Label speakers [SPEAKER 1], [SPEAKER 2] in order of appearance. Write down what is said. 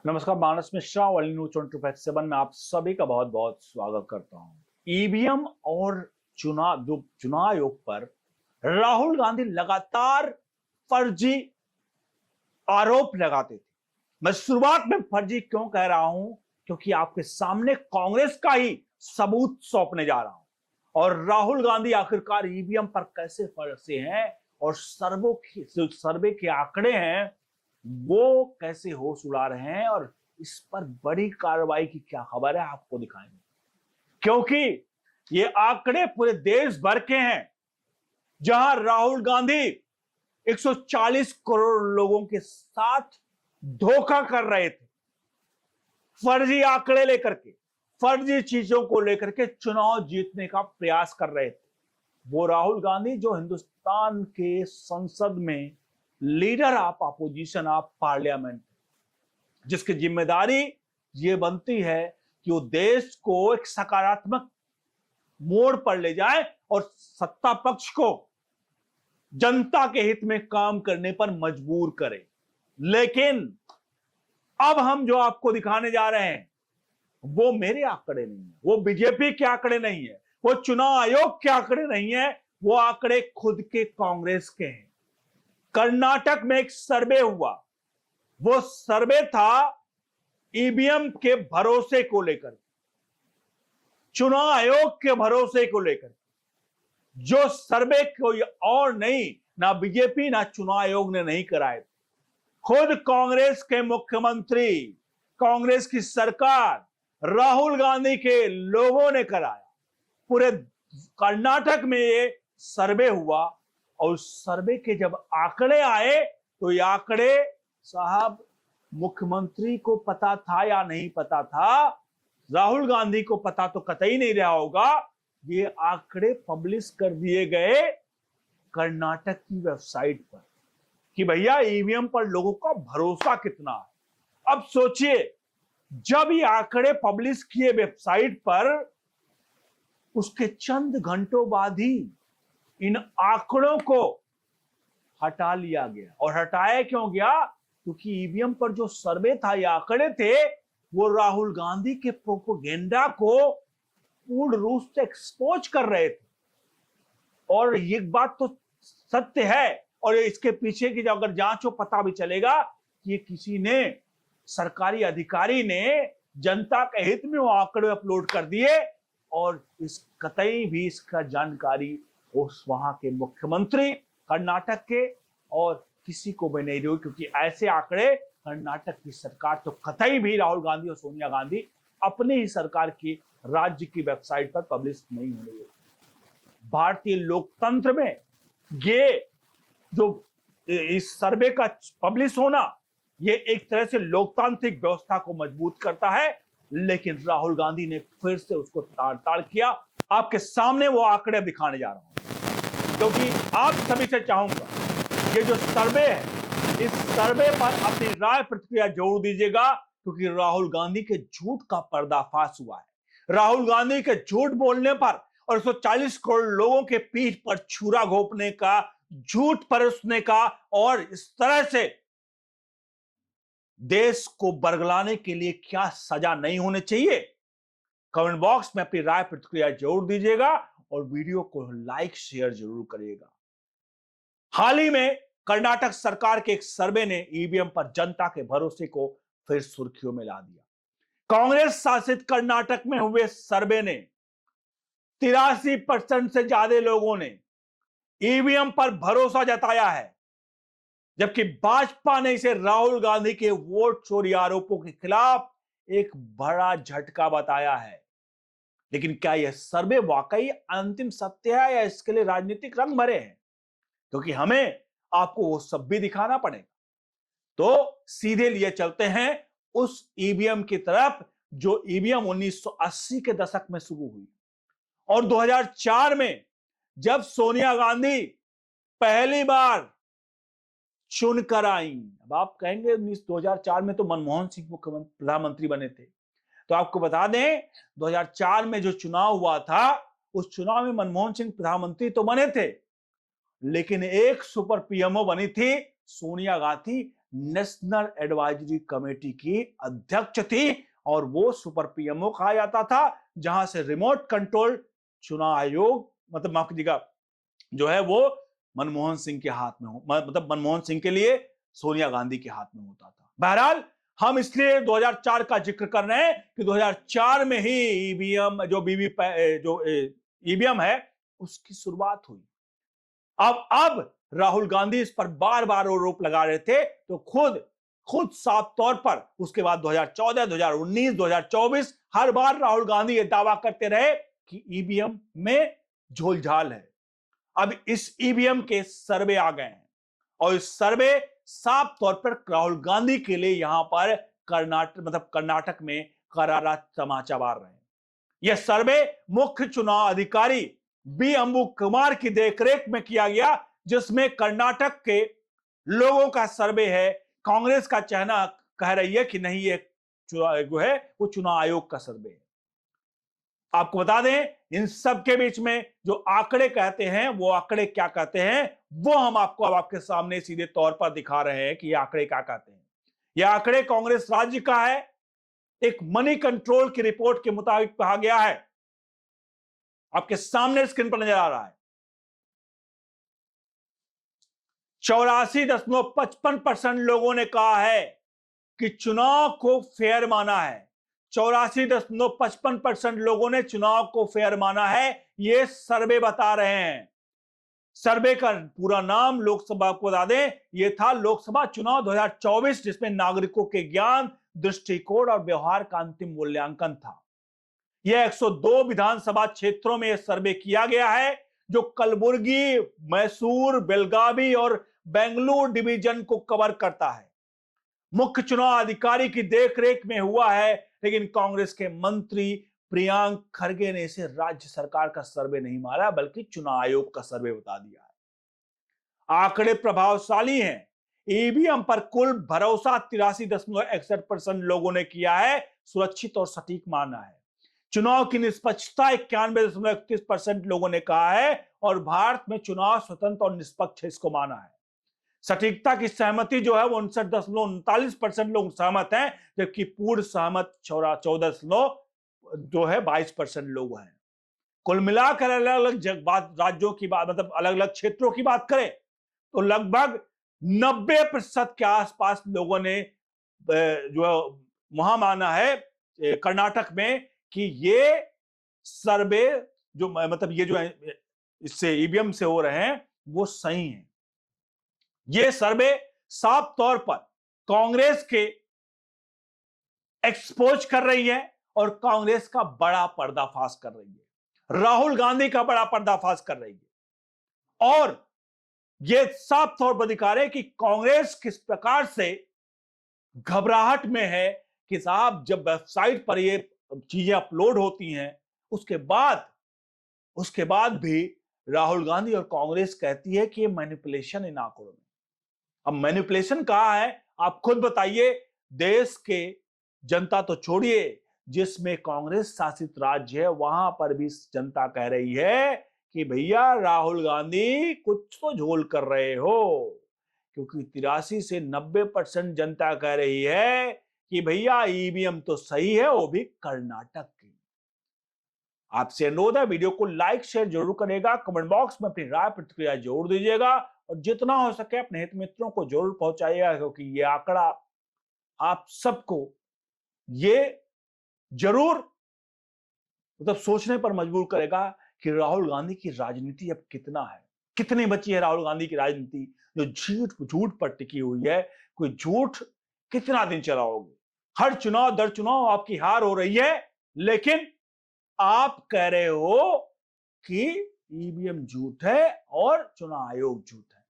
[SPEAKER 1] नमस्कार, मानस मिश्रा वाली न्यूज 24/7 में आप सभी का बहुत बहुत स्वागत करता हूं। ईवीएम और चुनाव आयोग पर राहुल गांधी लगातार फर्जी आरोप लगाते थे। मैं शुरुआत में फर्जी क्यों कह रहा हूं, क्योंकि आपके सामने कांग्रेस का ही सबूत सौंपने जा रहा हूं। और राहुल गांधी आखिरकार ईवीएम पर कैसे फंसे हैं और सर्वे के आंकड़े हैं वो कैसे होश उड़ा रहे हैं और इस पर बड़ी कार्रवाई की क्या खबर है आपको दिखाएंगे, क्योंकि ये आंकड़े पूरे देश भर के हैं जहां राहुल गांधी 140 करोड़ लोगों के साथ धोखा कर रहे थे, फर्जी आंकड़े लेकर के, फर्जी चीजों को लेकर के चुनाव जीतने का प्रयास कर रहे थे। वो राहुल गांधी जो हिंदुस्तान के संसद में leader of opposition of parliament, जिसकी जिम्मेदारी ये बनती है कि वो देश को एक सकारात्मक मोड़ पर ले जाए और सत्ता पक्ष को जनता के हित में काम करने पर मजबूर करे। लेकिन अब हम जो आपको दिखाने जा रहे हैं वो मेरे आंकड़े नहीं है, वो बीजेपी के आंकड़े नहीं है, वो चुनाव आयोग के आंकड़े नहीं है, वो आंकड़े खुद के कांग्रेस के हैं। कर्नाटक में एक सर्वे हुआ, वो सर्वे था ईवीएम के भरोसे को लेकर, चुनाव आयोग के भरोसे को लेकर। जो सर्वे कोई और नहीं, ना बीजेपी ना चुनाव आयोग ने नहीं कराए, खुद कांग्रेस के मुख्यमंत्री, कांग्रेस की सरकार, राहुल गांधी के लोगों ने कराया। पूरे कर्नाटक में ये सर्वे हुआ और सर्वे के जब आंकड़े आए तो ये आंकड़े साहब मुख्यमंत्री को पता था या नहीं पता था, राहुल गांधी को पता तो कतई नहीं रहा होगा। ये आंकड़े पब्लिश कर दिए गए कर्नाटक की वेबसाइट पर कि भैया ईवीएम पर लोगों का भरोसा कितना है। अब सोचिए, जब ये आंकड़े पब्लिश किए वेबसाइट पर, उसके चंद घंटों बाद ही इन आंकड़ों को हटा लिया गया। और हटाया क्यों गया? क्योंकि ईवीएम पर जो सर्वे था, ये आंकड़े थे, वो राहुल गांधी के प्रोपेगेंडा को पूर्ण रूप से एक्सपोज कर रहे थे। और ये बात तो सत्य है, और इसके पीछे की अगर जांच हो पता भी चलेगा कि ये किसी ने, सरकारी अधिकारी ने जनता के हित में वो आंकड़े अपलोड कर दिए और इस कतई भी इसका जानकारी उस वहां के मुख्यमंत्री कर्नाटक के और किसी को भी नहीं रही, क्योंकि ऐसे आंकड़े कर्नाटक की सरकार तो कतई भी राहुल गांधी और सोनिया गांधी अपनी ही सरकार की राज्य की वेबसाइट पर पब्लिश नहीं हो रही है। भारतीय लोकतंत्र में ये जो इस सर्वे का पब्लिश होना, ये एक तरह से लोकतांत्रिक व्यवस्था को मजबूत करता है, लेकिन राहुल गांधी ने फिर से उसको ताड़-ताड़ किया। आपके सामने वो आंकड़े दिखाने जा रहा हूं, क्योंकि आप सभी से चाहूंगा ये जो सर्वे है, इस सर्वे पर अपनी राय प्रतिक्रिया जरूर दीजिएगा, क्योंकि राहुल गांधी के झूठ का पर्दाफाश हुआ है। राहुल गांधी के झूठ बोलने पर और 140 करोड़ लोगों के पीठ पर छुरा घोंपने का, झूठ परोसने का और इस तरह से देश को बरगलाने के लिए क्या सजा नहीं होनी चाहिए? कमेंट बॉक्स में अपनी राय प्रतिक्रिया जरूर दीजिएगा और वीडियो को लाइक शेयर जरूर करिएगा। हाल ही में कर्नाटक सरकार के एक सर्वे ने ईवीएम पर जनता के भरोसे को फिर सुर्खियों में ला दिया। कांग्रेस शासित कर्नाटक में हुए सर्वे ने 83% से ज्यादा लोगों ने ईवीएम पर भरोसा जताया है, जबकि भाजपा ने इसे राहुल गांधी के वोट चोरी आरोपों के खिलाफ एक बड़ा झटका बताया है। लेकिन क्या यह सर्वे वाकई अंतिम सत्य है या इसके लिए राजनीतिक रंग भरे हैं? क्योंकि हमें आपको वो सब भी दिखाना पड़ेगा। तो सीधे लिए चलते हैं उस ईवीएम की तरफ जो ईवीएम 1980 के दशक में शुरू हुई और 2004 में जब सोनिया गांधी पहली बार चुनकर आई। अब आप कहेंगे 2004 में तो मनमोहन सिंह मुख्यमंत्री प्रधानमंत्री बने थे, तो आपको बता दें 2004 में जो चुनाव हुआ था, उस चुनाव में मनमोहन सिंह प्रधानमंत्री तो बने थे, लेकिन एक सुपर पीएमओ बनी थी Sonia Gandhi, national advisory committee की अध्यक्ष थी और वो सुपर पीएमओ कहा जाता था, जहां से रिमोट कंट्रोल चुनाव आयोग मतलब माफ कीजिएगा जो है वो मनमोहन सिंह के हाथ में हो, मतलब मनमोहन सिंह के लिए सोनिया गांधी के हाथ में होता था। बहरहाल हम इसलिए 2004 का जिक्र कर रहे हैं कि 2004 में ही ईवीएम जो ईवीएम है उसकी शुरुआत हुई। अब राहुल गांधी इस पर बार बार आरोप लगा रहे थे, तो खुद साफ तौर पर उसके बाद 2014, 2019, 2024 हर बार राहुल गांधी ये दावा करते रहे कि ईवीएम में झोलझाल है। अब इस ईवीएम के सर्वे आ गए हैं और इस सर्वे साफ तौर पर राहुल गांधी के लिए यहां पर कर्नाटक में करारा तमाचा मार रहे हैं। यह सर्वे मुख्य चुनाव अधिकारी बी अंबु कुमार की देखरेख में किया गया, जिसमें कर्नाटक के लोगों का सर्वे है। कांग्रेस का कहना कह रही है कि नहीं, ये जो है वो चुनाव आयोग का सर्वे है। आपको बता दें इन सब के बीच में जो आंकड़े कहते हैं, वो आंकड़े क्या कहते हैं वो हम आपको अब आपके सामने सीधे तौर पर दिखा रहे हैं कि ये आंकड़े क्या कहते हैं। ये आंकड़े कांग्रेस राज्य का है। एक मनी कंट्रोल की रिपोर्ट के मुताबिक कहा गया है, आपके सामने स्क्रीन पर नजर आ रहा है। 84.55% लोगों ने कहा है कि चुनाव को फेयर माना है। 84.55% लोगों ने चुनाव को फेयर माना है, ये सर्वे बता रहे हैं। सर्वे का पूरा नाम लोकसभा को बता दें, ये था लोकसभा चुनाव 2024, जिसमें नागरिकों के ज्ञान, दृष्टिकोण और व्यवहार का अंतिम मूल्यांकन था। यह 102 विधानसभा क्षेत्रों में यह सर्वे किया गया है, जो कलबुर्गी, मैसूर, बेलगावी और बेंगलुरु डिवीजन को कवर करता है। मुख्य चुनाव अधिकारी की देखरेख में हुआ है, लेकिन कांग्रेस के मंत्री प्रियांक खरगे ने इसे राज्य सरकार का सर्वे नहीं माना, बल्कि चुनाव आयोग का सर्वे बता दिया है। आंकड़े प्रभावशाली हैं। ईवीएम पर कुल भरोसा 83.61% लोगों ने किया है, सुरक्षित और सटीक माना है। चुनाव की निष्पक्षता 91.31% लोगों ने कहा है और भारत में चुनाव स्वतंत्र और निष्पक्ष इसको माना है। सटीकता की सहमति जो है वो 59.39% लोग सहमत हैं, जबकि पूर्ण सहमत 14 जो है 22% लोग हैं। कुल मिलाकर अलग अलग राज्यों की बात मतलब अलग अलग क्षेत्रों की बात करें तो लगभग 90% के आसपास लोगों ने जो वहां माना है कर्नाटक में कि ये सर्वे जो मतलब ये जो इससे ईवीएम से हो रहे हैं वो सही है। ये सर्वे साफ तौर पर कांग्रेस के एक्सपोज कर रही है और कांग्रेस का बड़ा पर्दाफाश कर रही है, राहुल गांधी का बड़ा पर्दाफाश कर रही है। और यह साफ तौर पर दिखा रहे कि कांग्रेस किस प्रकार से घबराहट में है कि साहब जब वेबसाइट पर ये चीजें अपलोड होती हैं उसके बाद भी राहुल गांधी और कांग्रेस कहती है कि ये मैनिपुलेशन इन आंकड़ों में। अब मैनिपुलेशन कहाँ है आप खुद बताइए। देश के जनता तो छोड़िए, जिसमें कांग्रेस शासित राज्य है वहां पर भी जनता कह रही है कि भैया राहुल गांधी कुछ तो झोल कर रहे हो, क्योंकि 83 से 90% जनता कह रही है कि भैया ईवीएम तो सही है, वो भी कर्नाटक की। आपसे अनुरोध है वीडियो को लाइक शेयर जरूर करेगा, कमेंट बॉक्स में अपनी राय प्रतिक्रिया जरूर दीजिएगा और जितना हो सके अपने हित मित्रों को जरूर पहुंचाइएगा, क्योंकि ये आंकड़ा आप सबको ये जरूर मतलब सोचने पर मजबूर करेगा कि राहुल गांधी की राजनीति अब कितना है, कितनी बची है राहुल गांधी की राजनीति जो झूठ पर टिकी हुई है। कोई झूठ कितना दिन चलाओगे? हर चुनाव दर चुनाव आपकी हार हो रही है, लेकिन आप कह रहे हो कि ईवीएम झूठ है और चुनाव आयोग झूठ है।